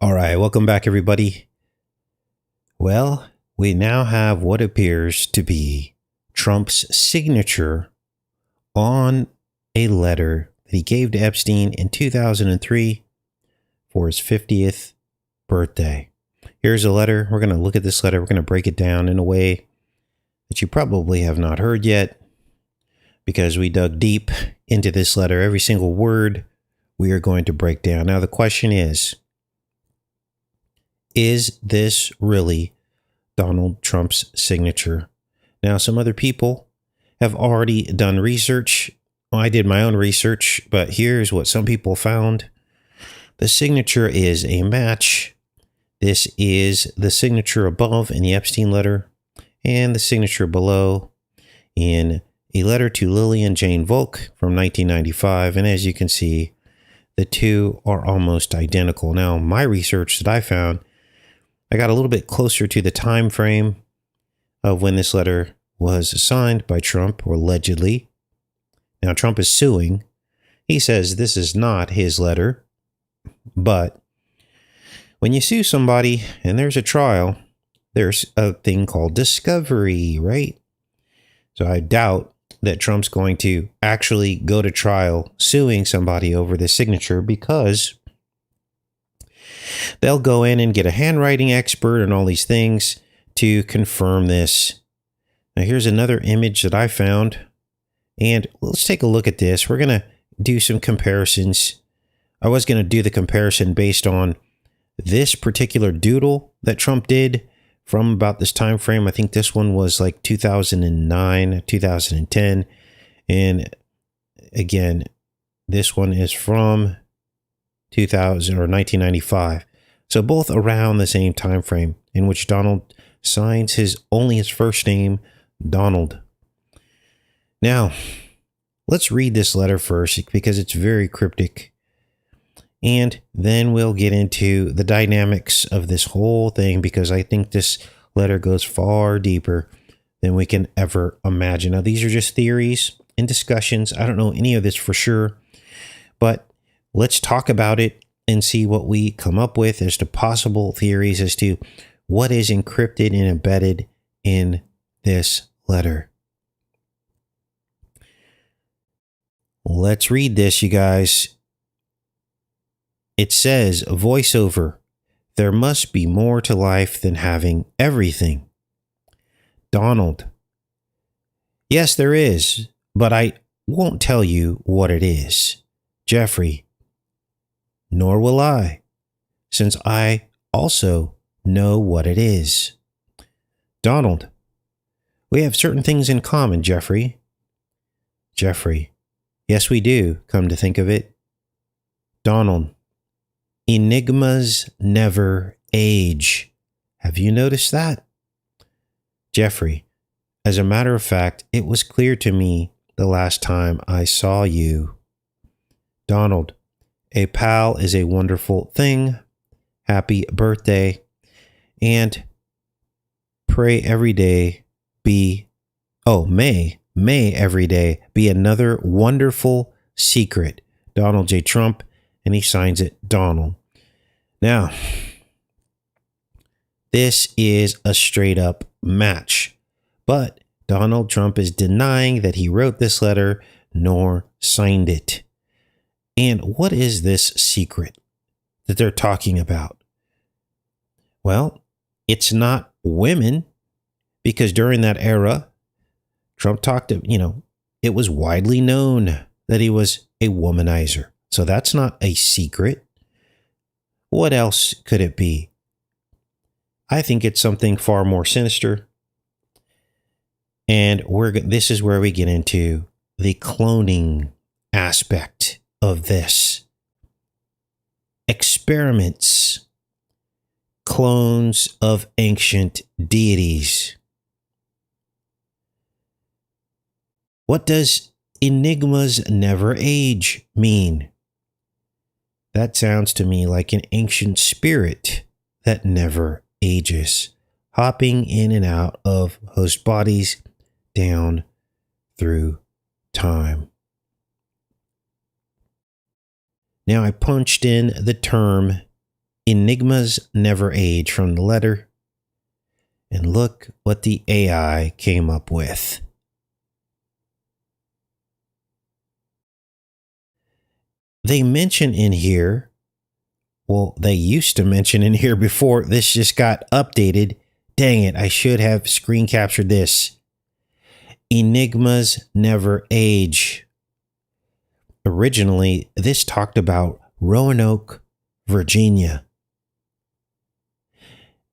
All right, welcome back, everybody. Well, we now have what appears to be Trump's signature on a letter that he gave to Epstein in 2003 for his 50th birthday. Here's a letter. We're going to look at this letter. We're going to break it down in a way that you probably have not heard yet, because we dug deep into this letter. Every single word we are going to break down. Now, the question is this really Donald Trump's signature? Now, some other people have already done research. Well, I did my own research, but here's what some people found. The signature is a match. This is the signature above in the Epstein letter and the signature below in a letter to Lillian Jane Volk from 1995. And as you can see, the two are almost identical. Now, my research that I found, I got a little bit closer to the time frame of when this letter was signed by Trump, or allegedly. Now, Trump is suing. He says this is not his letter. But when you sue somebody and there's a trial, there's a thing called discovery, right? So I doubt that Trump's going to actually go to trial suing somebody over the signature, because they'll go in and get a handwriting expert and all these things to confirm this. Now, here's another image that I found, and let's take a look at this. We're going to do some comparisons. I was going to do the comparison based on this particular doodle that Trump did from about this time frame. I think this one was like 2009, 2010. And again, this one is from 2000 or 1995. So both around the same time frame in which Donald signs his first name, Donald. Now, let's read this letter first, because it's very cryptic. And then we'll get into the dynamics of this whole thing, because I think this letter goes far deeper than we can ever imagine. Now, these are just theories and discussions. I don't know any of this for sure, but let's talk about it and see what we come up with as to possible theories as to what is encrypted and embedded in this letter. Let's read this, you guys. It says, voiceover, there must be more to life than having everything. Donald, yes, there is, but I won't tell you what it is. Jeffrey, nor will I, since I also know what it is. Donald, we have certain things in common, Jeffrey. Jeffrey, yes, we do, come to think of it. Donald, enigmas never age. Have you noticed that? Jeffrey, as a matter of fact, it was clear to me the last time I saw you. Donald, a pal is a wonderful thing. Happy birthday. And pray every day may every day be another wonderful secret. Donald J. Trump, and he signs it Donald. Now, this is a straight up match, but Donald Trump is denying that he wrote this letter nor signed it. And what is this secret that they're talking about? Well, it's not women, because during that era, Trump it was widely known that he was a womanizer. So that's not a secret. What else could it be? I think it's something far more sinister. And this is where we get into the cloning aspect of this. Experiments, clones of ancient deities. What does enigmas never age mean? That sounds to me like an ancient spirit that never ages, hopping in and out of host bodies down through time. Now, I punched in the term Enigmas never age from the letter. And look what the AI came up with. They mention in here, well, they used to mention in here before this just got updated. Dang it, I should have screen captured this. Enigmas never age. Originally, this talked about Roanoke, Virginia.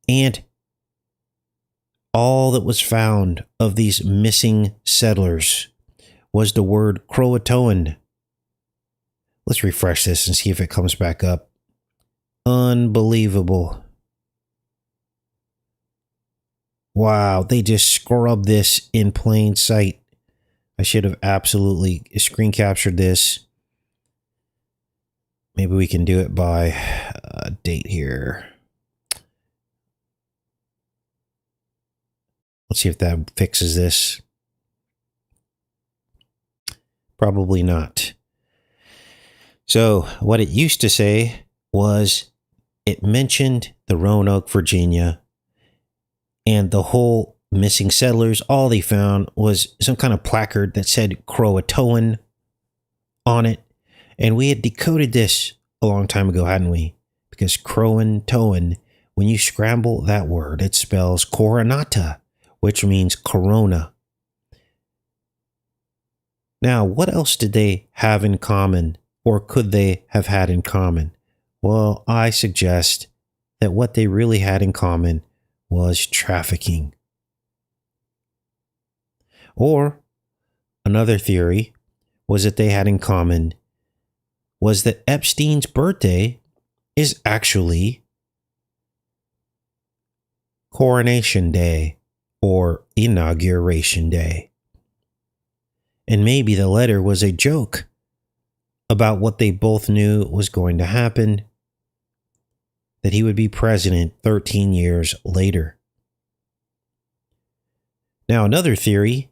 And all that was found of these missing settlers was the word Croatoan. Let's refresh this and see if it comes back up. Unbelievable. Wow, they just scrubbed this in plain sight. I should have absolutely screen captured this. Maybe we can do it by date here. Let's see if that fixes this. Probably not. So what it used to say was it mentioned the Roanoke, Virginia, and the whole missing settlers. All they found was some kind of placard that said Croatoan on it. And we had decoded this a long time ago, hadn't we? Because Croatoan, when you scramble that word, it spells coronata, which means corona. Now, what else did they have in common, or could they have had in common? Well, I suggest that what they really had in common was trafficking. Or another theory was that they had in common was that Epstein's birthday is actually Coronation Day or Inauguration Day. And maybe the letter was a joke about what they both knew was going to happen, that he would be president 13 years later. Now, another theory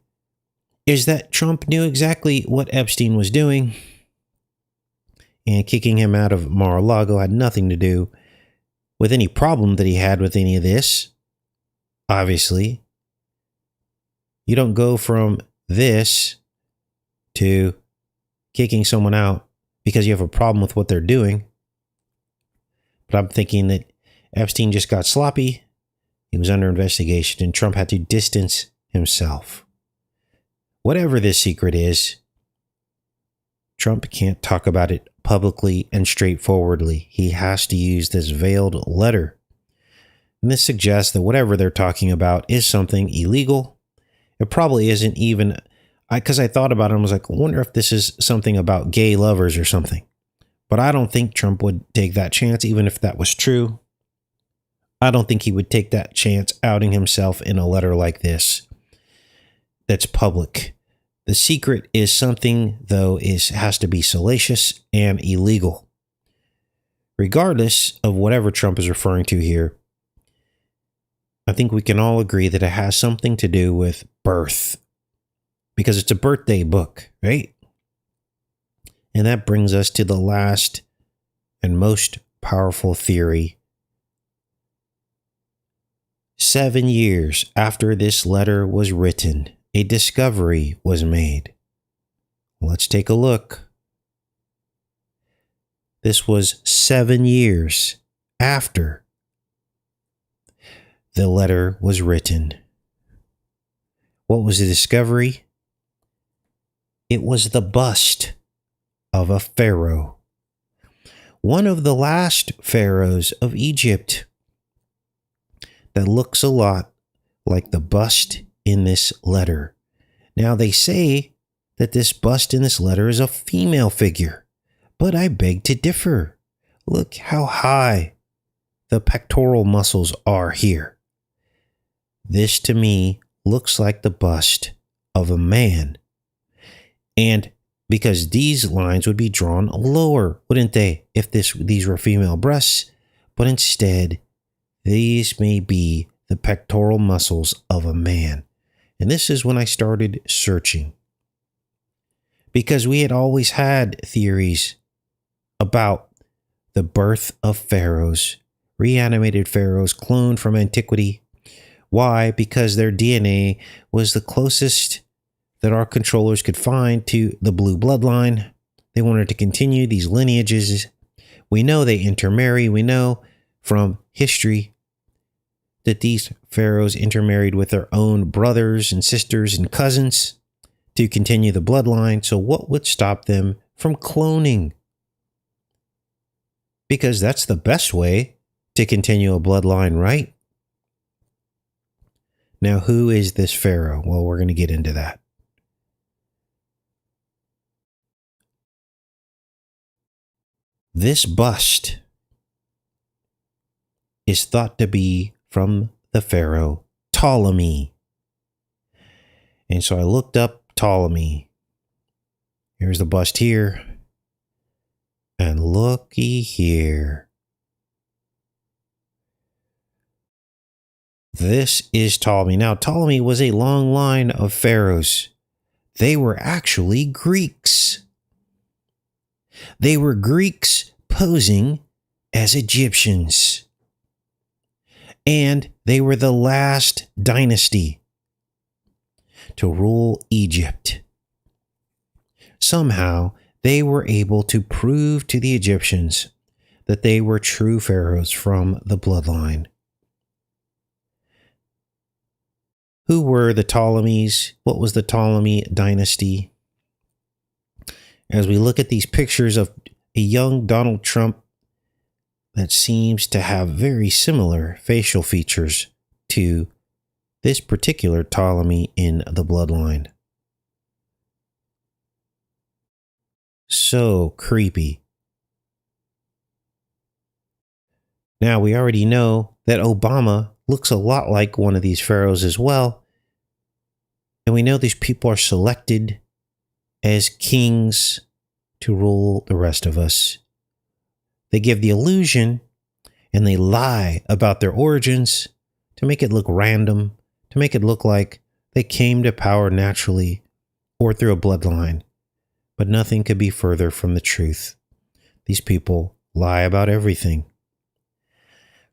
is that Trump knew exactly what Epstein was doing, and kicking him out of Mar-a-Lago had nothing to do with any problem that he had with any of this. Obviously, you don't go from this to kicking someone out because you have a problem with what they're doing. But I'm thinking that Epstein just got sloppy. He was under investigation and Trump had to distance himself. Whatever this secret is, Trump can't talk about it publicly and straightforwardly. He has to use this veiled letter. And this suggests that whatever they're talking about is something illegal. It probably isn't even, because I thought about it and was like, I wonder if this is something about gay lovers or something. But I don't think Trump would take that chance, even if that was true. I don't think he would take that chance outing himself in a letter like this that's public. The secret is something, though, has to be salacious and illegal. Regardless of whatever Trump is referring to here, I think we can all agree that it has something to do with birth, because it's a birthday book, right? And that brings us to the last and most powerful theory. 7 years after this letter was written, a discovery was made. Let's take a look. This was 7 years after the letter was written. What was the discovery? It was the bust of a pharaoh. One of the last pharaohs of Egypt that looks a lot like the bust in this letter. Now they say that this bust in this letter is a female figure, but I beg to differ. Look how high the pectoral muscles are here. This to me looks like the bust of a man. And because these lines would be drawn lower, wouldn't they, if these were female breasts? But instead, these may be the pectoral muscles of a man. And this is when I started searching. Because we had always had theories about the birth of pharaohs reanimated pharaohs cloned from antiquity. Why? Because their DNA was the closest that our controllers could find to the blue bloodline. They wanted to continue these lineages. We know they intermarry. We know from history that these pharaohs intermarried with their own brothers and sisters and cousins to continue the bloodline. So what would stop them from cloning? Because that's the best way to continue a bloodline, right? Now, who is this pharaoh? Well, we're going to get into that. This bust is thought to be from the pharaoh Ptolemy. And so I looked up Ptolemy. Here's the bust here. And looky here. This is Ptolemy. Now, Ptolemy was a long line of pharaohs. They were actually Greeks. They were Greeks posing as Egyptians. And they were the last dynasty to rule Egypt. Somehow, they were able to prove to the Egyptians that they were true pharaohs from the bloodline. Who were the Ptolemies? What was the Ptolemy dynasty? As we look at these pictures of a young Donald Trump that seems to have very similar facial features to this particular Ptolemy in the bloodline. So creepy. Now, we already know that Obama looks a lot like one of these pharaohs as well. And we know these people are selected as kings to rule the rest of us. They give the illusion and they lie about their origins to make it look random, to make it look like they came to power naturally or through a bloodline. But nothing could be further from the truth. These people lie about everything.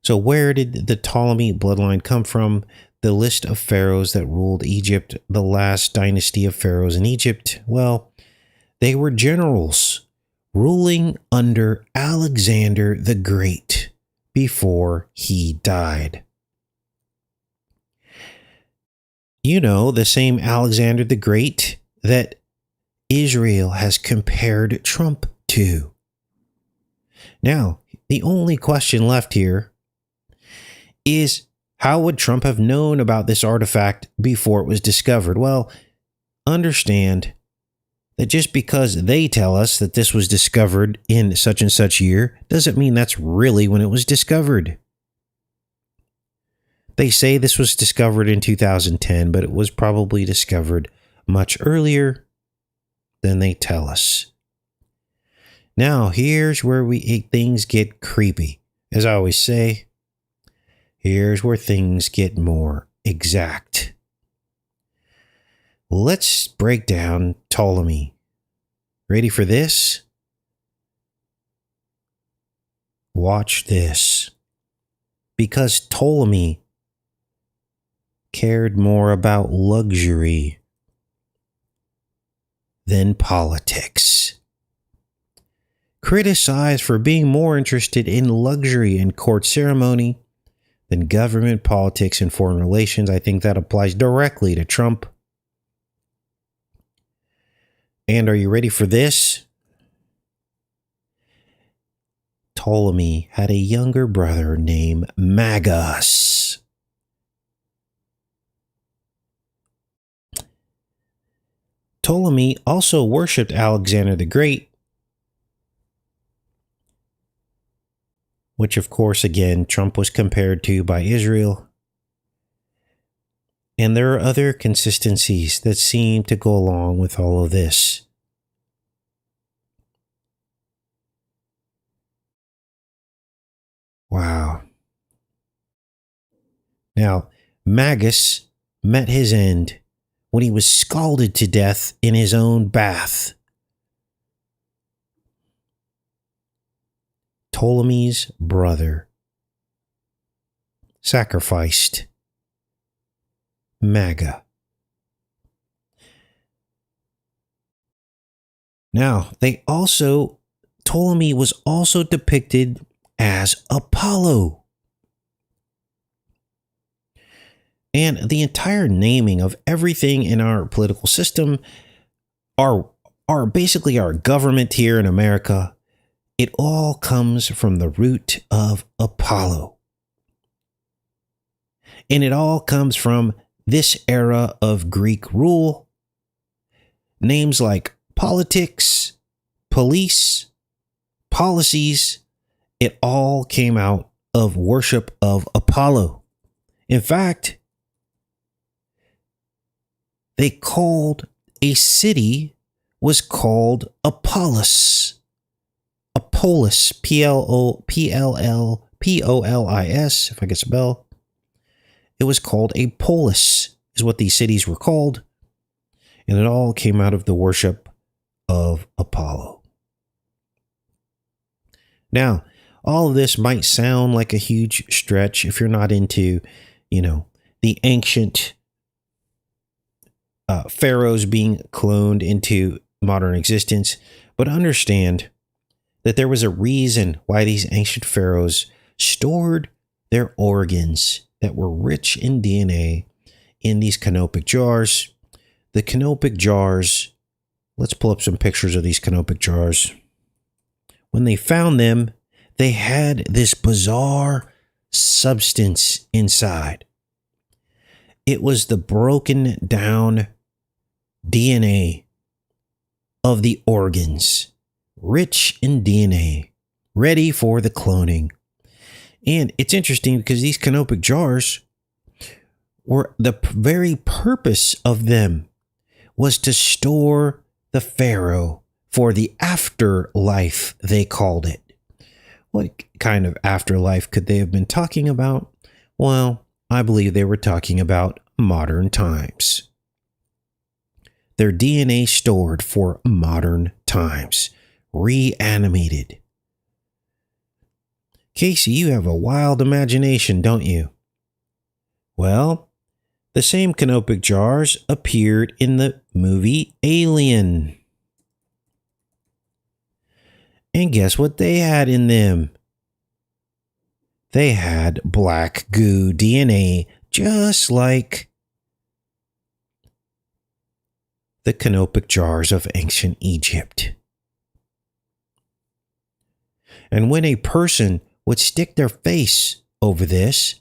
So where did the Ptolemy bloodline come from? The list of pharaohs that ruled Egypt, the last dynasty of pharaohs in Egypt, well, they were generals ruling under Alexander the Great before he died. You know, the same Alexander the Great that Israel has compared Trump to. Now, the only question left here is, how would Trump have known about this artifact before it was discovered? Well, understand that just because they tell us that this was discovered in such and such year doesn't mean that's really when it was discovered. They say this was discovered in 2010, but it was probably discovered much earlier than they tell us. Now, here's where things get creepy. As I always say, here's where things get more exact. Let's break down Ptolemy. Ready for this? Watch this. Because Ptolemy cared more about luxury than politics. Criticized for being more interested in luxury and court ceremony than government, politics, and foreign relations. I think that applies directly to Trump. And are you ready for this? Ptolemy had a younger brother named Magus. Ptolemy also worshipped Alexander the Great, which of course, again, Trump was compared to by Israel. And there are other consistencies that seem to go along with all of this. Wow. Now, Magus met his end when he was scalded to death in his own bath. Ptolemy's brother sacrificed MAGA. Now, Ptolemy was also depicted as Apollo. And the entire naming of everything in our political system, our basically our government here in America, it all comes from the root of Apollo. And it all comes from this era of Greek rule. Names like politics, police, policies, it all came out of worship of Apollo. In fact, they called a city was called Apollos. Apollos, P-L-L-P-O-L-I-S, if I can spell. It was called a polis, is what these cities were called. And it all came out of the worship of Apollo. Now, all of this might sound like a huge stretch if you're not into, the ancient pharaohs being cloned into modern existence. But understand that there was a reason why these ancient pharaohs stored their organs that were rich in DNA in these canopic jars. The canopic jars, let's pull up some pictures of these canopic jars. When they found them, they had this bizarre substance inside. It was the broken down DNA of the organs, rich in DNA, ready for the cloning. And it's interesting because these canopic jars were the very purpose of them was to store the pharaoh for the afterlife, they called it. What kind of afterlife could they have been talking about? Well, I believe they were talking about modern times. Their DNA stored for modern times, reanimated. Casey, you have a wild imagination, don't you? Well, the same canopic jars appeared in the movie Alien. And guess what they had in them? They had black goo DNA, just like the canopic jars of ancient Egypt. And when a person would stick their face over this,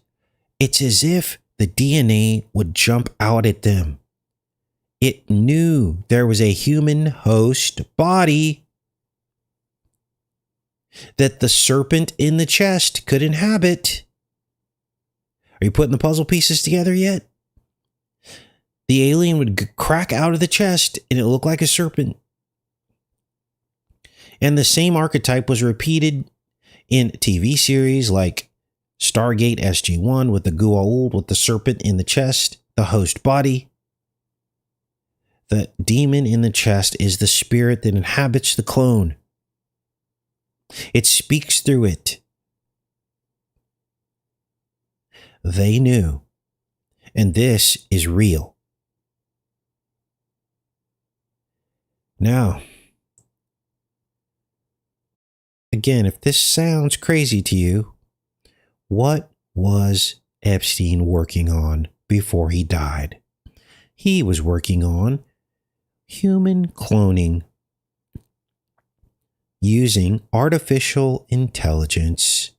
it's as if the DNA would jump out at them. It knew there was a human host body that the serpent in the chest could inhabit. Are you putting the puzzle pieces together yet? The alien would crack out of the chest and it looked like a serpent. And the same archetype was repeated in TV series like Stargate SG-1 with the Goa'uld with the serpent in the chest, the host body. The demon in the chest is the spirit that inhabits the clone. It speaks through it. They knew. And this is real. Now, again, if this sounds crazy to you, what was Epstein working on before he died? He was working on human cloning using artificial intelligence.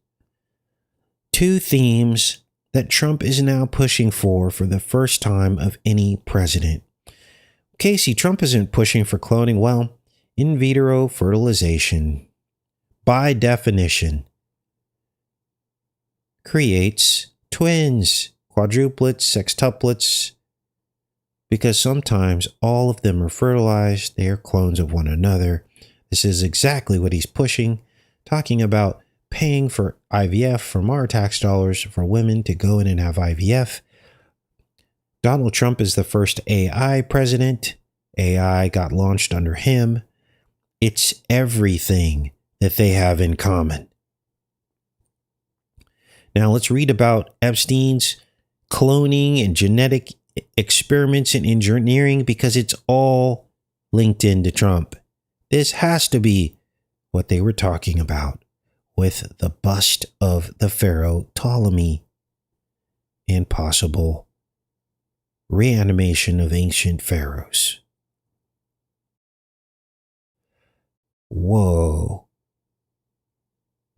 Two themes that Trump is now pushing for the first time of any president. Casey, Trump isn't pushing for cloning. Well, in vitro fertilization, by definition, creates twins, quadruplets, sextuplets, because sometimes all of them are fertilized. They are clones of one another. This is exactly what he's pushing, talking about paying for IVF from our tax dollars for women to go in and have IVF. Donald Trump is the first AI president. AI got launched under him. It's everything that they have in common. Now let's read about Epstein's cloning and genetic experiments and engineering, because it's all linked into Trump. This has to be what they were talking about with the bust of the Pharaoh Ptolemy and possible reanimation of ancient pharaohs. Whoa.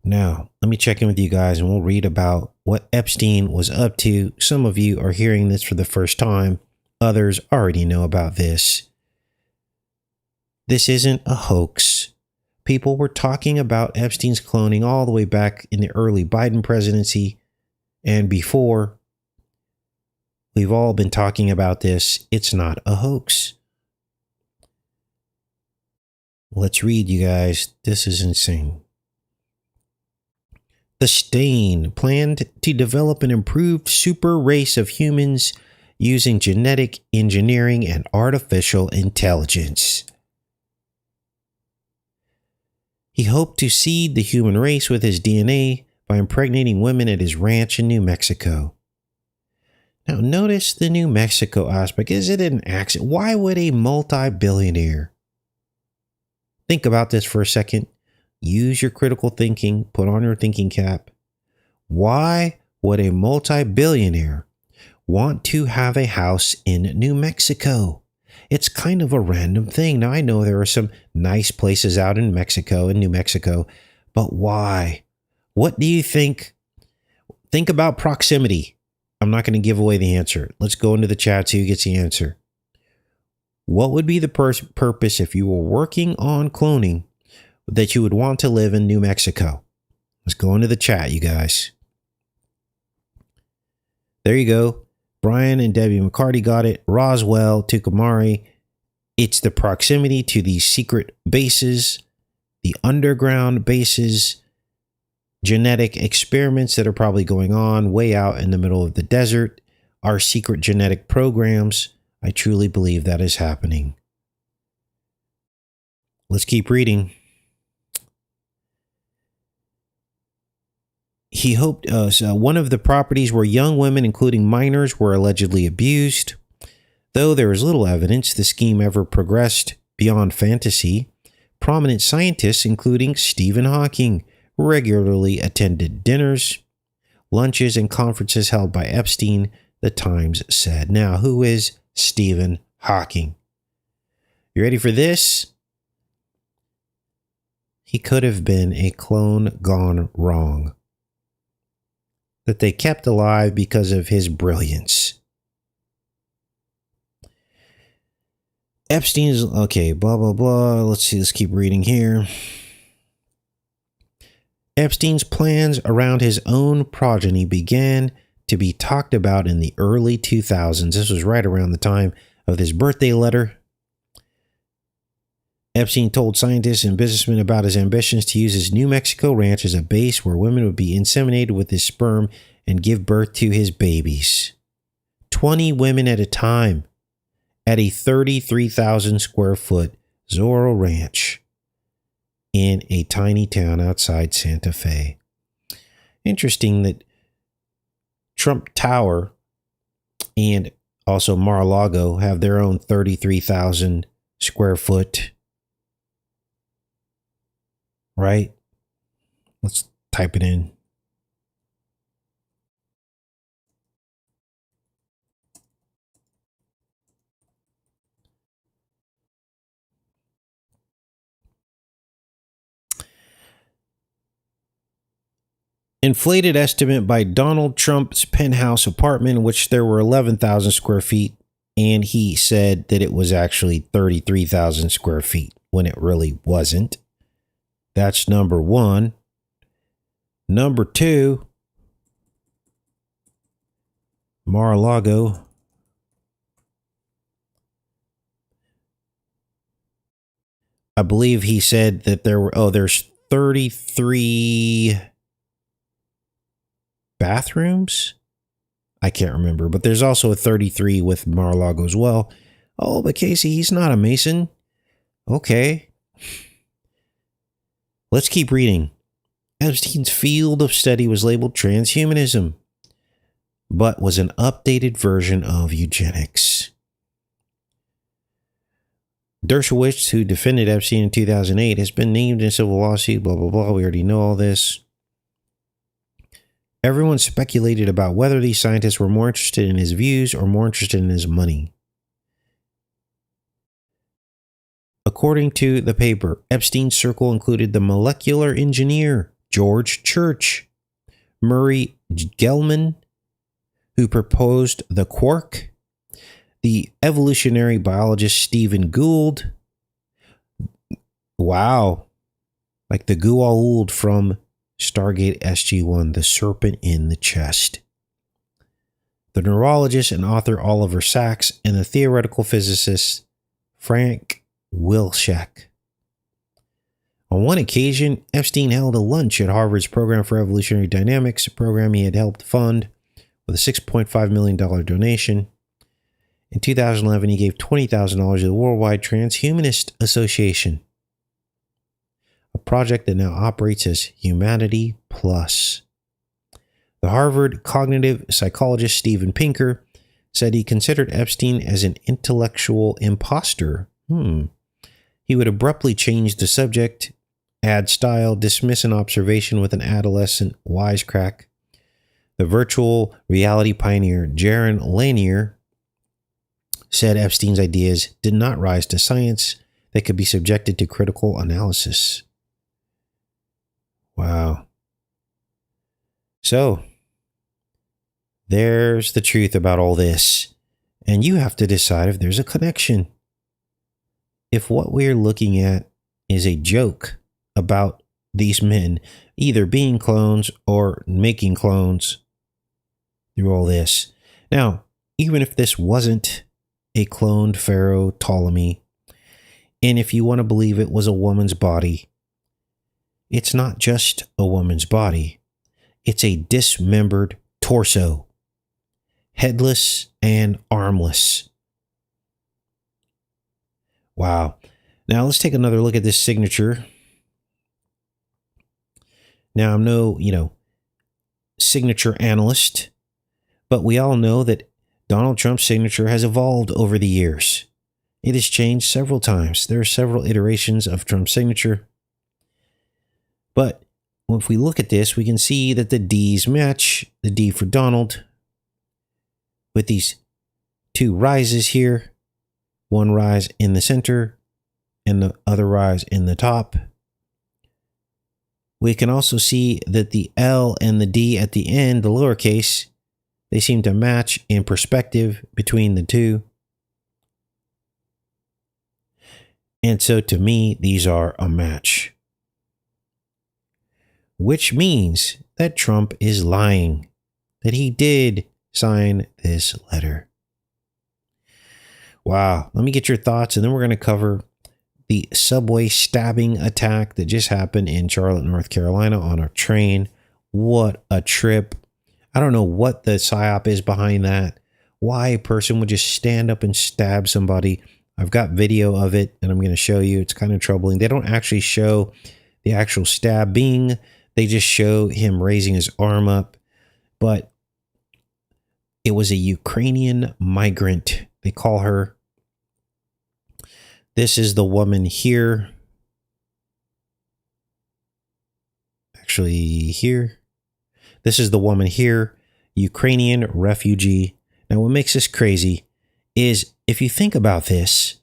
Now, let me check in with you guys and we'll read about what Epstein was up to. Some of you are hearing this for the first time. Others already know about this. This isn't a hoax. People were talking about Epstein's cloning all the way back in the early Biden presidency and before. We've all been talking about this. It's not a hoax. Let's read, you guys. This is insane. The Stain planned to develop an improved super race of humans using genetic engineering and artificial intelligence. He hoped to seed the human race with his DNA by impregnating women at his ranch in New Mexico. Now, notice the New Mexico aspect. Is it an accident? Why would a multi-billionaire? Think about this for a second. Use your critical thinking. Put on your thinking cap. Why would a multi-billionaire want to have a house in New Mexico? It's kind of a random thing. Now, I know there are some nice places out in Mexico and New Mexico, but why? What do you think? Think about proximity. I'm not going to give away the answer. Let's go into the chat so who gets the answer. What would be the purpose if you were working on cloning that you would want to live in New Mexico? Let's go into the chat, you guys. There you go. Brian and Debbie McCarty got it. Roswell, Tucumari. It's the proximity to these secret bases, the underground bases, genetic experiments that are probably going on way out in the middle of the desert, our secret genetic programs. I truly believe that is happening. Let's keep reading. He hoped one of the properties where young women, including minors, were allegedly abused. Though there is little evidence the scheme ever progressed beyond fantasy, prominent scientists, including Stephen Hawking, regularly attended dinners, lunches, and conferences held by Epstein, the Times said. Now, who is Stephen Hawking? You ready for this? He could have been a clone gone wrong that they kept alive because of his brilliance. Epstein's, okay, blah, blah, blah. Let's see, let's keep reading here. Epstein's plans around his own progeny began to be talked about in the early 2000s. This was right around the time of his birthday letter. Epstein told scientists and businessmen about his ambitions to use his New Mexico ranch as a base where women would be inseminated with his sperm and give birth to his babies. 20 women at a time at a 33,000 square foot Zorro ranch in a tiny town outside Santa Fe. Interesting that Trump Tower and also Mar-a-Lago have their own 33,000 square foot. Right? Let's type it in. Inflated estimate by Donald Trump's penthouse apartment, in which there were 11,000 square feet, and he said that it was actually 33,000 square feet when it really wasn't. That's number one. Number two, Mar-a-Lago. I believe he said that there's 33 bathrooms. I can't remember, but there's also a 33 with Mar-a-Lago as well. Oh, but Casey, he's not a Mason. Okay. Let's keep reading. Epstein's field of study was labeled transhumanism, but was an updated version of eugenics. Dershowitz, who defended Epstein in 2008, has been named in a civil lawsuit, blah, blah, blah. We already know all this. Everyone speculated about whether these scientists were more interested in his views or more interested in his money. According to the paper, Epstein's circle included the molecular engineer, George Church, Murray Gell-Mann, who proposed the quark, the evolutionary biologist Stephen Gould. Wow. Like the Goa'uld from Stargate SG-1, the serpent in the chest. The neurologist and author Oliver Sacks, and the theoretical physicist Frank Wilczek. On one occasion, Epstein held a lunch at Harvard's Program for Evolutionary Dynamics, a program he had helped fund with a $6.5 million donation. In 2011, he gave $20,000 to the Worldwide Transhumanist Association, a project that now operates as Humanity Plus. The Harvard cognitive psychologist Steven Pinker said he considered Epstein as an intellectual imposter. He would abruptly change the subject, add style, dismiss an observation with an adolescent wisecrack. The virtual reality pioneer Jaron Lanier said Epstein's ideas did not rise to science that could be subjected to critical analysis. Wow. So, there's the truth about all this. And you have to decide if there's a connection. If what we're looking at is a joke about these men either being clones or making clones through all this. Now, even if this wasn't a cloned Pharaoh Ptolemy, and if you want to believe it was a woman's body, it's not just a woman's body. It's a dismembered torso, headless and armless. Wow. Now let's take another look at this signature. Now I'm no, signature analyst, but we all know that Donald Trump's signature has evolved over the years. It has changed several times. There are several iterations of Trump's signature. But if we look at this, we can see that the D's match, the D for Donald, with these two rises here. One rise in the center and the other rise in the top. We can also see that the L and the D at the end, the lowercase, they seem to match in perspective between the two. And so to me, these are a match. Which means that Trump is lying, that he did sign this letter. Wow. Let me get your thoughts, and then we're going to cover the subway stabbing attack that just happened in Charlotte, North Carolina on a train. What a trip. I don't know what the psyop is behind that. Why a person would just stand up and stab somebody. I've got video of it, and I'm going to show you. It's kind of troubling. They don't actually show the actual stabbing. They just show him raising his arm up. But it was a Ukrainian migrant. They call her. This is the woman here. Actually, here. This is the woman here, Ukrainian refugee. Now, what makes this crazy is if you think about this,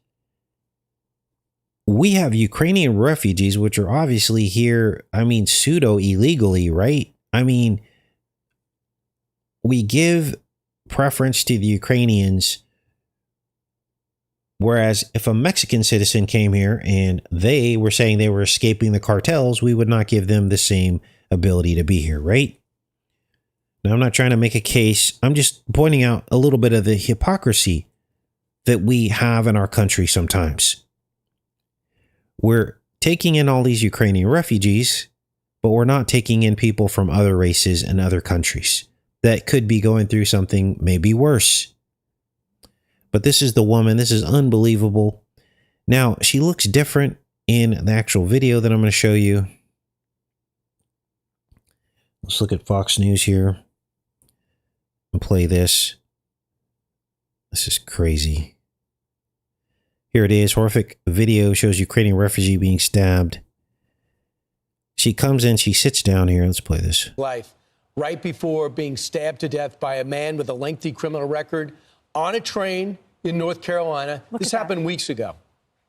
we have Ukrainian refugees, which are obviously here, pseudo illegally, right? We give preference to the Ukrainians. Whereas if a Mexican citizen came here and they were saying they were escaping the cartels, we would not give them the same ability to be here, right? Now, I'm not trying to make a case. I'm just pointing out a little bit of the hypocrisy that we have in our country sometimes. We're taking in all these Ukrainian refugees, but we're not taking in people from other races and other countries that could be going through something maybe worse. But this is the woman. This is unbelievable. Now, she looks different in the actual video that I'm going to show you. Let's look at Fox News here and play this. This is crazy. Here it is. Horrific video shows Ukrainian refugee being stabbed. She comes in, she sits down here. Let's play this. Life right before being stabbed to death by a man with a lengthy criminal record on a train in North Carolina. This happened weeks ago.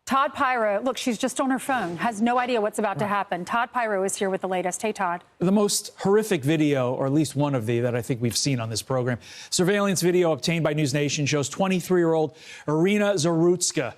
Todd Pyro, look, she's just on her phone, has no idea what's about to happen. Todd Pyro is here with the latest. Hey, Todd. The most horrific video, or at least one of that I think we've seen on this program. Surveillance video obtained by News Nation shows 23-year-old Irina Zarutska.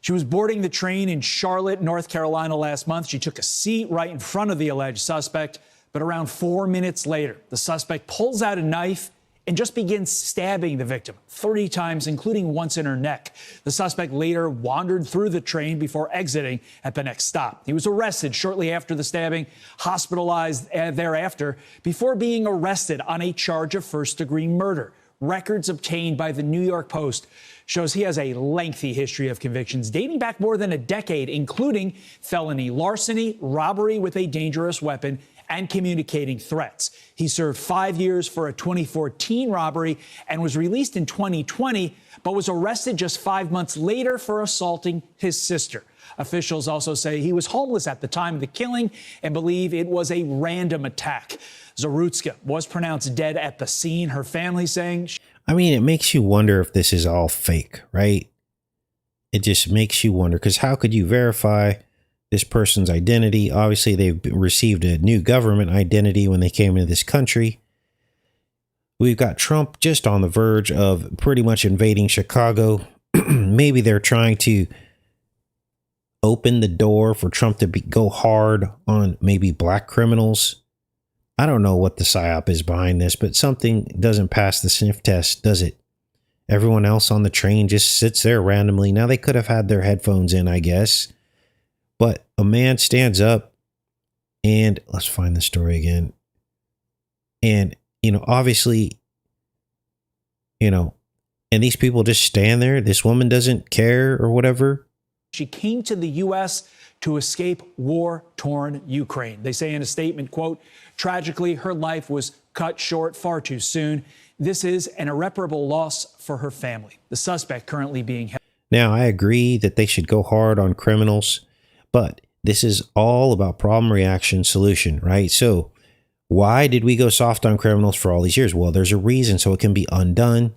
She was boarding the train in Charlotte, North Carolina last month. She took a seat right in front of the alleged suspect, but around 4 minutes later, the suspect pulls out a knife and just begins stabbing the victim 30 times, including once in her neck. The suspect later wandered through the train before exiting at the next stop. He was arrested shortly after the stabbing, hospitalized thereafter, before being arrested on a charge of first-degree murder. Records obtained by the New York Post shows he has a lengthy history of convictions dating back more than a decade, including felony larceny, robbery with a dangerous weapon, and communicating threats. He served 5 years for a 2014 robbery and was released in 2020, but was arrested just 5 months later for assaulting his sister. Officials also say he was homeless at the time of the killing and believe it was a random attack. Zarutska was pronounced dead at the scene, her family saying... I mean, it makes you wonder if this is all fake, right? It just makes you wonder, because how could you verify this person's identity? Obviously, they've received a new government identity when they came into this country. We've got Trump just on the verge of pretty much invading Chicago. Maybe they're trying to open the door for Trump to go hard on maybe black criminals. I don't know what the psyop is behind this, but something doesn't pass the sniff test, does it? Everyone else on the train just sits there randomly. Now, they could have had their headphones in, I guess. But a man stands up and let's find the story again. And, obviously, and these people just stand there. This woman doesn't care or whatever. She came to the U.S. to escape war-torn Ukraine. They say in a statement, quote, tragically, her life was cut short far too soon. This is an irreparable loss for her family. The suspect currently being held. Now, I agree that they should go hard on criminals, but this is all about problem, reaction, solution, right? So why did we go soft on criminals for all these years? Well, there's a reason, so it can be undone,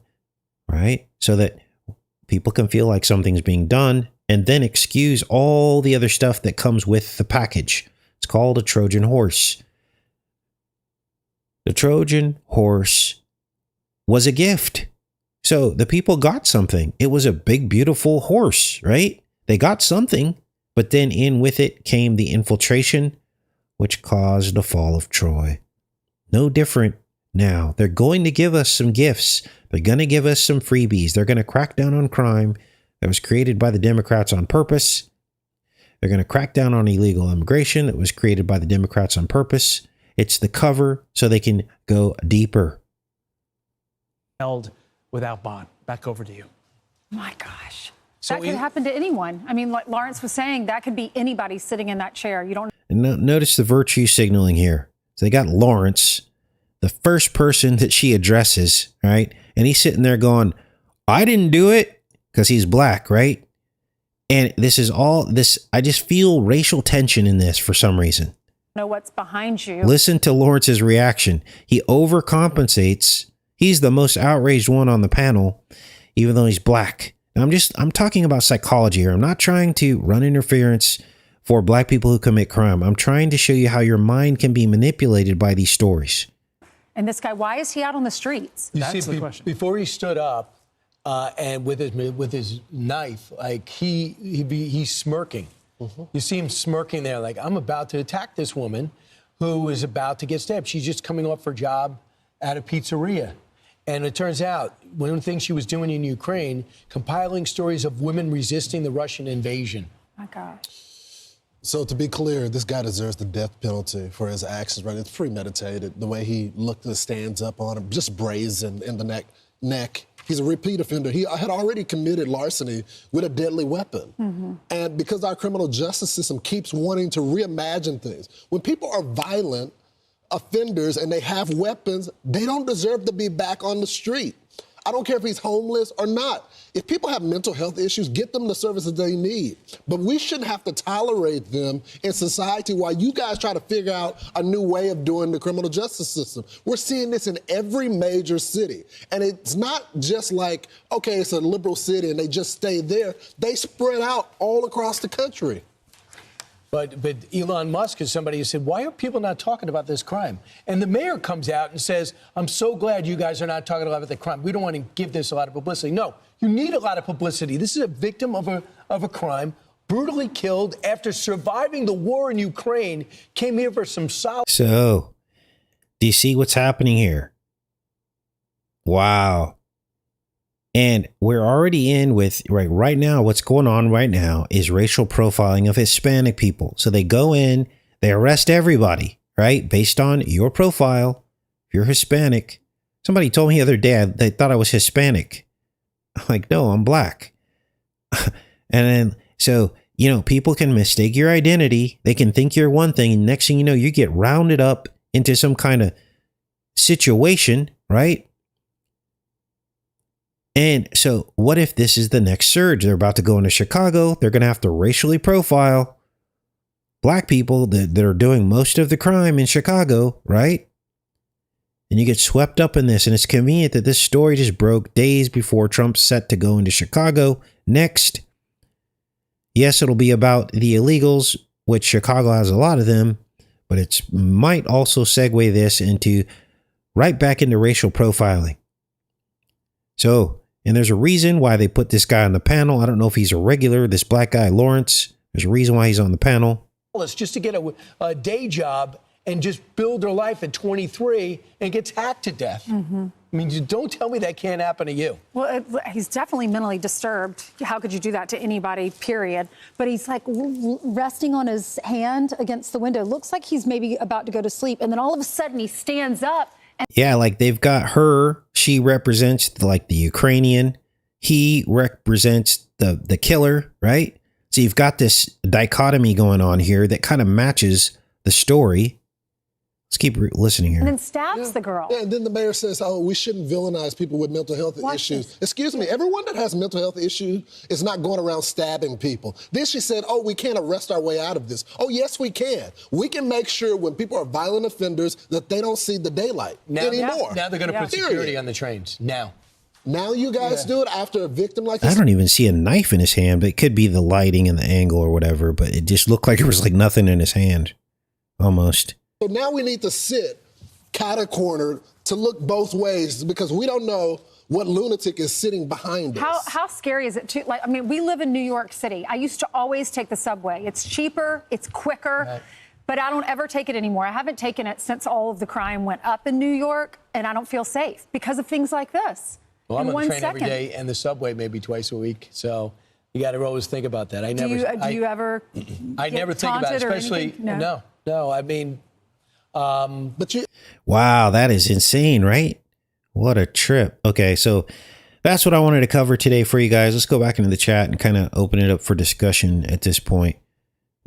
right? So that people can feel like something's being done and then excuse all the other stuff that comes with the package. It's called a Trojan horse. The Trojan horse was a gift. So the people got something. It was a big, beautiful horse, right? They got something, but then in with it came the infiltration, which caused the fall of Troy. No different now. They're going to give us some gifts. They're going to give us some freebies. They're going to crack down on crime that was created by the Democrats on purpose. They're going to crack down on illegal immigration that was created by the Democrats on purpose. It's the cover so they can go deeper. Held without bond. Back over to you. My gosh. That could happen to anyone. I mean, like Lawrence was saying, that could be anybody sitting in that chair. You don't. And notice the virtue signaling here. So they got Lawrence, the first person that she addresses, right? And he's sitting there going, I didn't do it, because he's black, right? And this is all this. I just feel racial tension in this for some reason. Know what's behind you. Listen to Lawrence's reaction. He overcompensates. He's the most outraged one on the panel, even though he's black. And I'm talking about psychology here. I'm not trying to run interference for black people who commit crime. I'm trying to show you how your mind can be manipulated by these stories. And this guy, why is he out on the streets? That's the question. Before he stood up and with his knife, like he's smirking. Mm-hmm. You see him smirking there, like, I'm about to attack this woman who is about to get stabbed. She's just coming off her job at a pizzeria. And it turns out, one of the things she was doing in Ukraine, compiling stories of women resisting the Russian invasion. My gosh. So to be clear, this guy deserves the death penalty for his actions, right? It's premeditated. The way he stands up on him, just brazen in the neck. He's a repeat offender. He had already committed larceny with a deadly weapon. Mm-hmm. And because our criminal justice system keeps wanting to reimagine things, when people are violent, offenders and they have weapons, they don't deserve to be back on the street. I don't care if he's homeless or not. If people have mental health issues, get them the services they need. But we shouldn't have to tolerate them in society while you guys try to figure out a new way of doing the criminal justice system. We're seeing this in every major city. And it's not just like, okay, it's a liberal city and they just stay there. They spread out all across the country. But Elon Musk is somebody who said, why are people not talking about this crime? And the mayor comes out and says, I'm so glad you guys are not talking about the crime. We don't want to give this a lot of publicity. No, you need a lot of publicity. This is a victim of a crime, brutally killed after surviving the war in Ukraine, came here for some solid. So, do you see what's happening here? Wow. And we're already in with, right now, what's going on right now is racial profiling of Hispanic people. So they go in, they arrest everybody, right? Based on your profile. If you're Hispanic. Somebody told me the other day they thought I was Hispanic. I'm like, no, I'm black. And then, so, you know, people can mistake your identity. They can think you're one thing. And next thing you know, you get rounded up into some kind of situation, right? And so what if this is the next surge? They're about to go into Chicago. They're going to have to racially profile black people that are doing most of the crime in Chicago, right? And you get swept up in this. And it's convenient that this story just broke days before Trump's set to go into Chicago next. Yes, it'll be about the illegals, which Chicago has a lot of them, but it might also segue this into right back into racial profiling. So, and there's a reason why they put this guy on the panel. I don't know if he's a regular, this black guy, Lawrence. There's a reason why he's on the panel. It's just to get a day job and just build their life at 23 and gets hacked to death. Mm-hmm. I mean, don't tell me that can't happen to you. Well, he's definitely mentally disturbed. How could you do that to anybody, period? But he's like resting on his hand against the window. Looks like he's maybe about to go to sleep. And then all of a sudden he stands up. Yeah, like they've got her. She represents like the Ukrainian. He represents the killer, right? So you've got this dichotomy going on here that kind of matches the story. Let's keep listening here. And then stabs the girl. Yeah, and then the mayor says, oh, we shouldn't villainize people with mental health issues. Excuse me, everyone that has mental health issues is not going around stabbing people. Then she said, oh, we can't arrest our way out of this. Oh, yes, we can. We can make sure when people are violent offenders that they don't see the daylight anymore. Now they're going to put security on the trains. Now you guys do it after a victim like this? I don't even see a knife in his hand, but it could be the lighting and the angle or whatever, but it just looked like there was like nothing in his hand, almost. So now we need to sit catacornered to look both ways because we don't know what lunatic is sitting behind us. How scary is it to, like, I mean, we live in New York City. I used to always take the subway. It's cheaper, it's quicker, right. But I don't ever take it anymore. I haven't taken it since all of the crime went up in New York, and I don't feel safe because of things like this. Well, I'm on the train every day and the subway maybe twice a week, so you got to always think about that. Do you ever I never think about it, especially, no, I mean, wow, that is insane, right? What a trip. Okay, so that's what I wanted to cover today for you guys. Let's go back into the chat and kind of open it up for discussion at this point.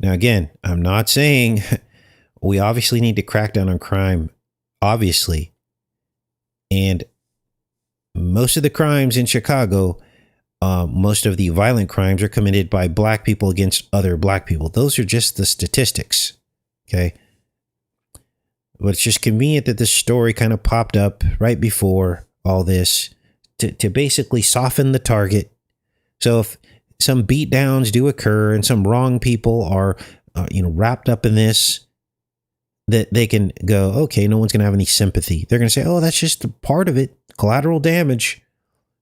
Now, again, I'm not saying we obviously need to crack down on crime, obviously. And most of the crimes in Chicago, most of the violent crimes are committed by black people against other black people. Those are just the statistics, okay? But it's just convenient that this story kind of popped up right before all this to basically soften the target. So if some beatdowns do occur and some wrong people are, wrapped up in this, that they can go, okay, no one's going to have any sympathy. They're going to say, oh, that's just a part of it. Collateral damage.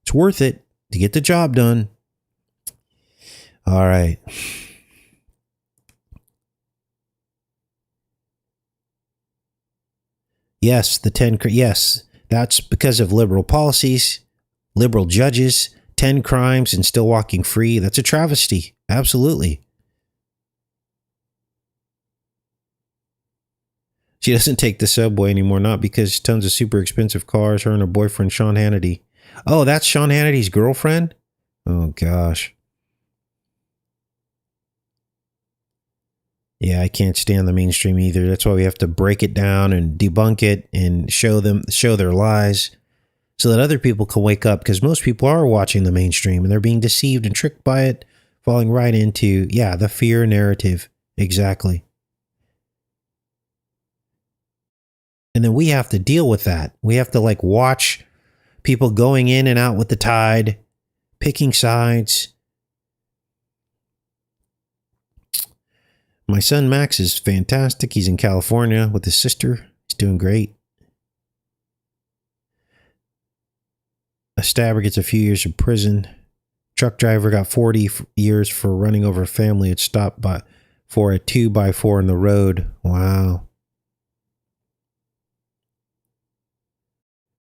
It's worth it to get the job done. All right. Yes, yes, that's because of liberal policies, liberal judges, 10 crimes and still walking free. That's a travesty. Absolutely. She doesn't take the subway anymore, not because tons of super expensive cars, her and her boyfriend, Sean Hannity. Oh, that's Sean Hannity's girlfriend? Oh, gosh. Yeah, I can't stand the mainstream either. That's why we have to break it down and debunk it and show their lies so that other people can wake up, because most people are watching the mainstream and they're being deceived and tricked by it, falling right into, yeah, the fear narrative. Exactly. And then we have to deal with that. We have to like watch people going in and out with the tide, picking sides. My son Max is fantastic. He's in California with his sister. He's doing great. A stabber gets a few years in prison. Truck driver got 40 years for running over a family at stopped for a 2x4 in the road. Wow.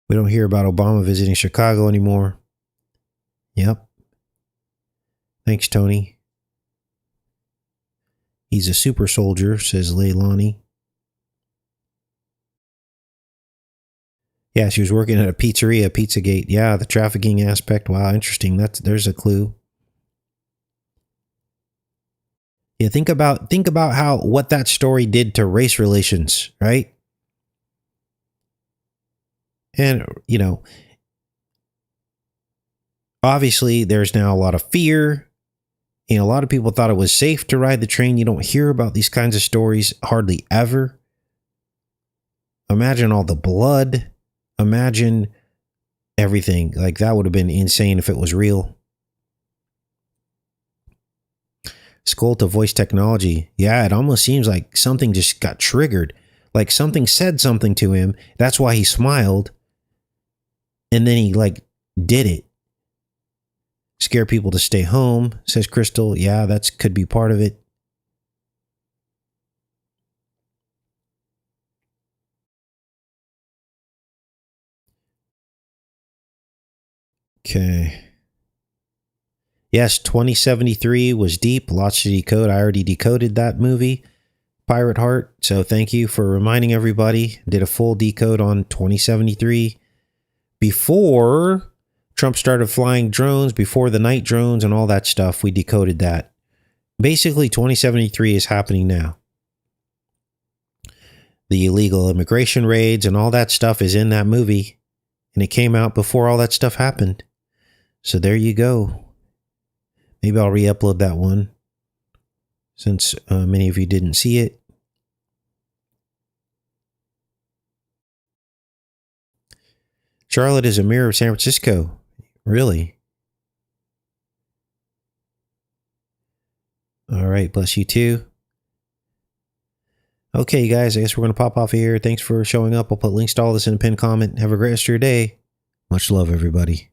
We don't hear about Obama visiting Chicago anymore. Yep. Thanks, Tony. He's a super soldier, says Leilani. Yeah, she was working at a pizzeria, Pizzagate. Yeah, the trafficking aspect. Wow, interesting. There's a clue. Yeah, think about what that story did to race relations, right? And, you know, obviously there's now a lot of fear. You know, a lot of people thought it was safe to ride the train. You don't hear about these kinds of stories hardly ever. Imagine all the blood. Imagine everything. Like, that would have been insane if it was real. Skull to voice technology. Yeah, it almost seems like something just got triggered. Like something said something to him. That's why he smiled. And then he like did it. Scare people to stay home, says Crystal. Yeah, that could be part of it. Okay. Yes, 2073 was deep. Lots to decode. I already decoded that movie, Pirate Heart. So thank you for reminding everybody. Did a full decode on 2073 before Trump started flying drones, before the night drones and all that stuff. We decoded that. Basically, 2073 is happening now. The illegal immigration raids and all that stuff is in that movie. And it came out before all that stuff happened. So there you go. Maybe I'll re-upload that one, since many of you didn't see it. Charlotte is a mirror of San Francisco. Really? All right. Bless you too. Okay, guys. I guess we're going to pop off here. Thanks for showing up. I'll put links to all this in a pinned comment. Have a great rest of your day. Much love, everybody.